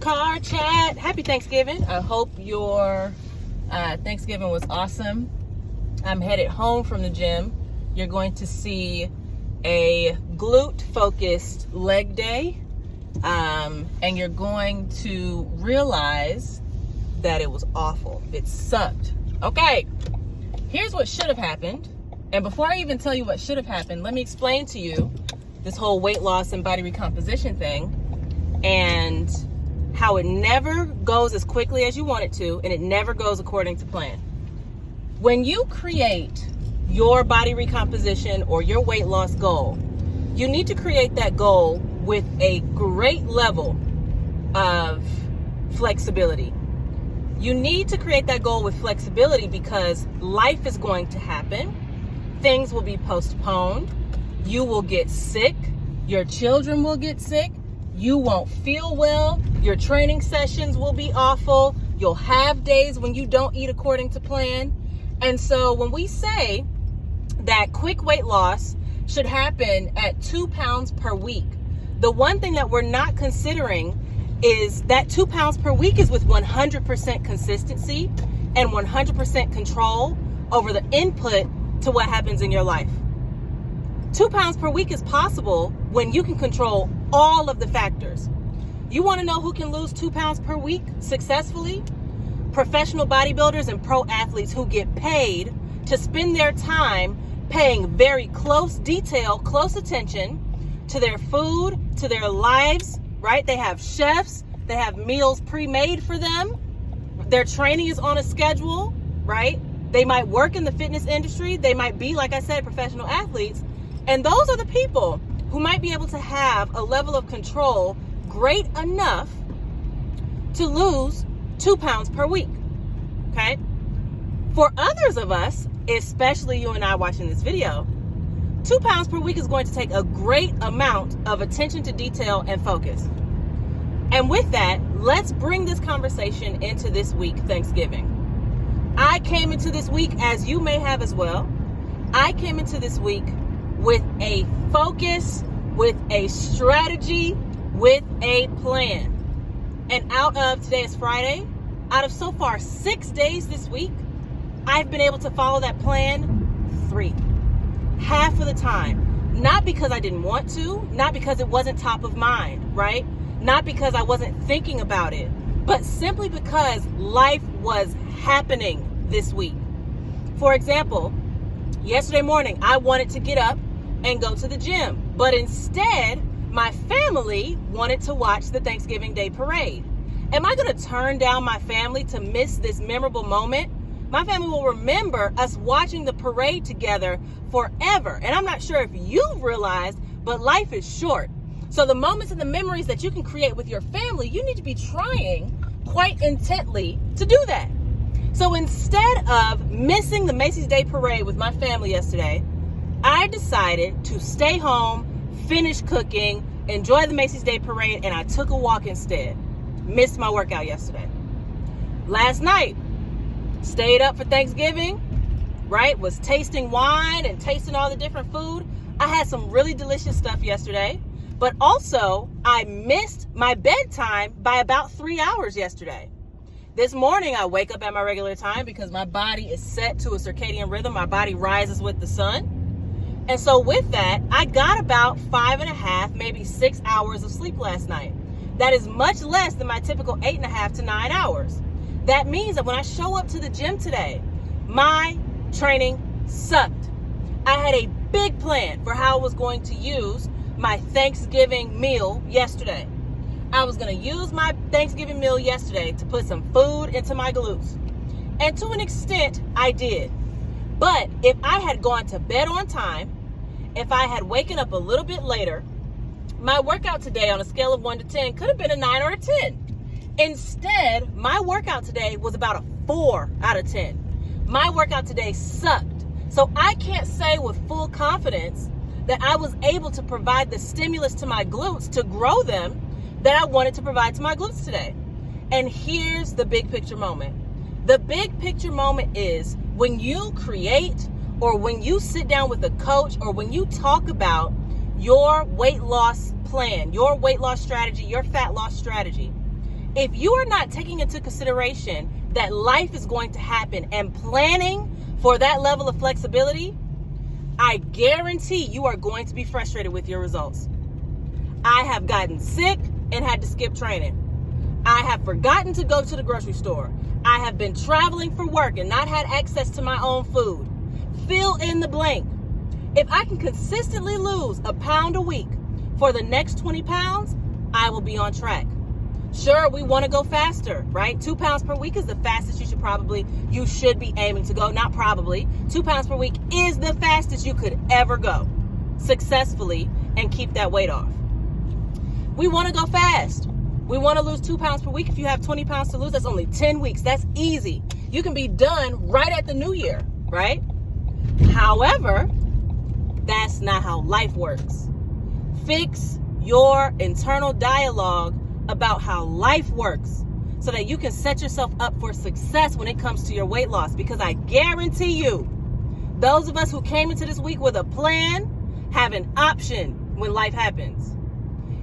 Car Chat. Happy Thanksgiving. I hope your Thanksgiving was awesome. I'm headed home from the gym. You're going to see a glute-focused leg day, and you're going to realize that it was awful. It sucked. Okay, here's what should have happened. And before I even tell you what should have happened, let me explain to you this whole weight loss and body recomposition thing and how it never goes as quickly as you want it to, and it never goes according to plan. When you create your body recomposition or your weight loss goal, you need to create that goal with a great level of flexibility. You need to create that goal with flexibility because life is going to happen. Things will be postponed. You will get sick. Your children will get sick. You won't feel well. Your training sessions will be awful. You'll have days when you don't eat according to plan. And so when we say that quick weight loss should happen at 2 pounds per week, the one thing that we're not considering is that 2 pounds per week is with 100% consistency and 100% control over the input to what happens in your life. 2 pounds per week is possible when you can control all of the factors. You want to know who can lose 2 pounds per week successfully? Professional bodybuilders and pro athletes who get paid to spend their time paying very close detail, close attention to their food, to their lives, right? They have chefs, they have meals pre-made for them. Their training is on a schedule, right? They might work in the fitness industry. They might be, like I said, professional athletes. And those are the people who might be able to have a level of control great enough to lose 2 pounds per week, okay? For others of us, especially you and I watching this video, 2 pounds per week is going to take a great amount of attention to detail and focus. And with that, let's bring this conversation into this week, Thanksgiving. I came into this week, as you may have as well, I came into this week with a focus, with a strategy, with a plan. And out of, today is Friday, out of so far 6 days this week, I've been able to follow that plan 3. Half of the time. Not because I didn't want to, not because it wasn't top of mind, right? Not because I wasn't thinking about it, but simply because life was happening this week. For example, yesterday morning, I wanted to get up and go to the gym, but instead, my family wanted to watch the Thanksgiving Day parade. Am I going to turn down my family to miss this memorable moment? My family will remember us watching the parade together forever. And I'm not sure if you've realized, but life is short. So the moments and the memories that you can create with your family, you need to be trying quite intently to do that. So instead of missing the Macy's Day Parade with my family yesterday, I decided to stay home, finish cooking, enjoy the Macy's Day Parade, and I took a walk instead. Missed my workout yesterday. Last night, stayed up for Thanksgiving, right? Was tasting wine and tasting all the different food. I had some really delicious stuff yesterday, but also I missed my bedtime by about 3 hours yesterday. This morning, I wake up at my regular time because my body is set to a circadian rhythm. My body rises with the sun. And so with that, I got about 5.5, maybe 6 hours of sleep last night. That is much less than my typical 8.5 to 9 hours. That means that when I show up to the gym today, my training sucked. I had a big plan for how I was going to use my Thanksgiving meal yesterday. I was going to use my Thanksgiving meal yesterday to put some food into my glutes. And to an extent, I did. But if I had gone to bed on time, if I had waken up a little bit later, my workout today on a scale of 1 to 10 could have been a 9 or a 10. Instead, my workout today was about a 4 out of 10. My workout today sucked. So I can't say with full confidence that I was able to provide the stimulus to my glutes to grow them that I wanted to provide to my glutes today. And here's the big picture moment. The big picture moment is when you create or when you sit down with a coach or when you talk about your weight loss plan, your weight loss strategy, your fat loss strategy, If you are not taking into consideration that life is going to happen and planning for that level of flexibility, I guarantee you are going to be frustrated with your results. I have gotten sick and had to skip training. I have forgotten to go to the grocery store. I have been traveling for work and not had access to my own food. Fill in the blank. If I can consistently lose a pound a week for the next 20 pounds, I will be on track. Sure, we want to go faster, right? 2 pounds per week is the fastest you should be aiming to go. Not probably. 2 pounds per week is the fastest you could ever go successfully and keep that weight off. We want to go fast. We want to lose 2 pounds per week. If you have 20 pounds to lose, that's only 10 weeks. That's easy. You can be done right at the new year, right? However, that's not how life works. Fix your internal dialogue about how life works so that you can set yourself up for success when it comes to your weight loss. Because I guarantee you, those of us who came into this week with a plan have an option when life happens.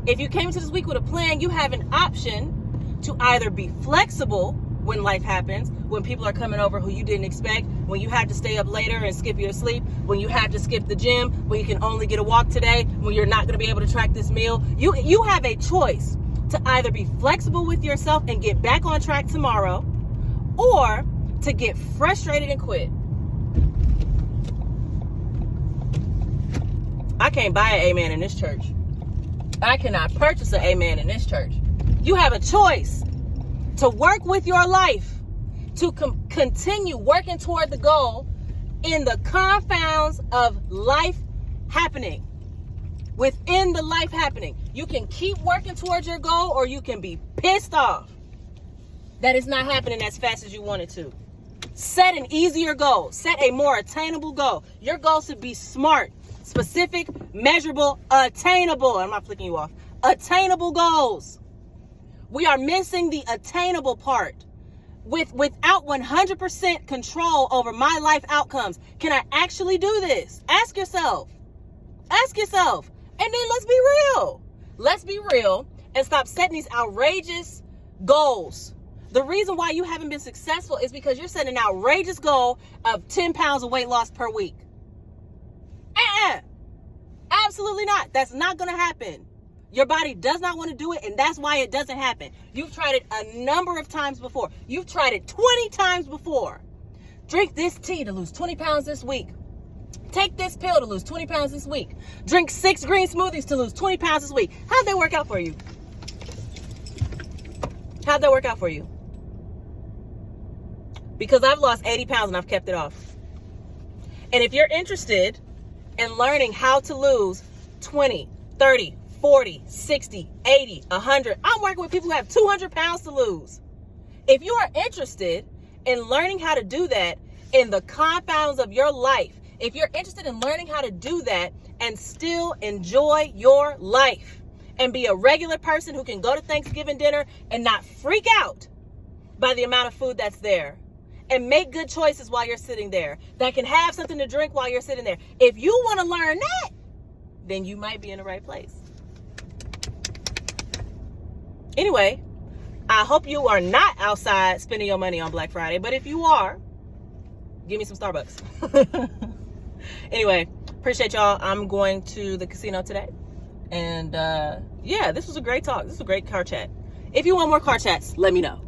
If you came into this week with a plan, you have an option to either be flexible when life happens, when people are coming over who you didn't expect, when you have to stay up later and skip your sleep, when you have to skip the gym, when you can only get a walk today, when you're not going to be able to track this meal. You have a choice to either be flexible with yourself and get back on track tomorrow, or to get frustrated and quit. I can't buy an amen in this church. I cannot purchase an amen in this church. You have a choice to work with your life, to continue working toward the goal in the confines of life happening. Within the life happening, you can keep working towards your goal, or you can be pissed off that it's not happening as fast as you want it to. Set an easier goal. Set a more attainable goal. Your goal should be SMART. Specific, measurable, attainable. I'm not flicking you off. Attainable goals. We are missing the attainable part. Without 100% control over my life outcomes, can I actually do this? Ask yourself. Ask yourself. And then let's be real. Let's be real and stop setting these outrageous goals. The reason why you haven't been successful is because you're setting an outrageous goal of 10 pounds of weight loss per week. Absolutely not. That's not going to happen. Your body does not want to do it, and that's why it doesn't happen. You've tried it a number of times before. You've tried it 20 times before. Drink this tea to lose 20 pounds this week. Take this pill to lose 20 pounds this week. Drink 6 green smoothies to lose 20 pounds this week. How'd that work out for you? How'd that work out for you? Because I've lost 80 pounds and I've kept it off. And if you're interested in learning how to lose 20, 30, 40, 60, 80, 100, I'm working with people who have 200 pounds to lose. If you are interested in learning how to do that in the confines of your life, if you're interested in learning how to do that and still enjoy your life and be a regular person who can go to Thanksgiving dinner and not freak out by the amount of food that's there, and make good choices while you're sitting there, that can have something to drink while you're sitting there. If you want to learn that, then you might be in the right place. Anyway, I hope you are not outside spending your money on Black Friday, but if you are, give me some Starbucks. Anyway, appreciate y'all. I'm going to the casino today. And yeah, this was a great talk. This was a great car chat. If you want more car chats, let me know.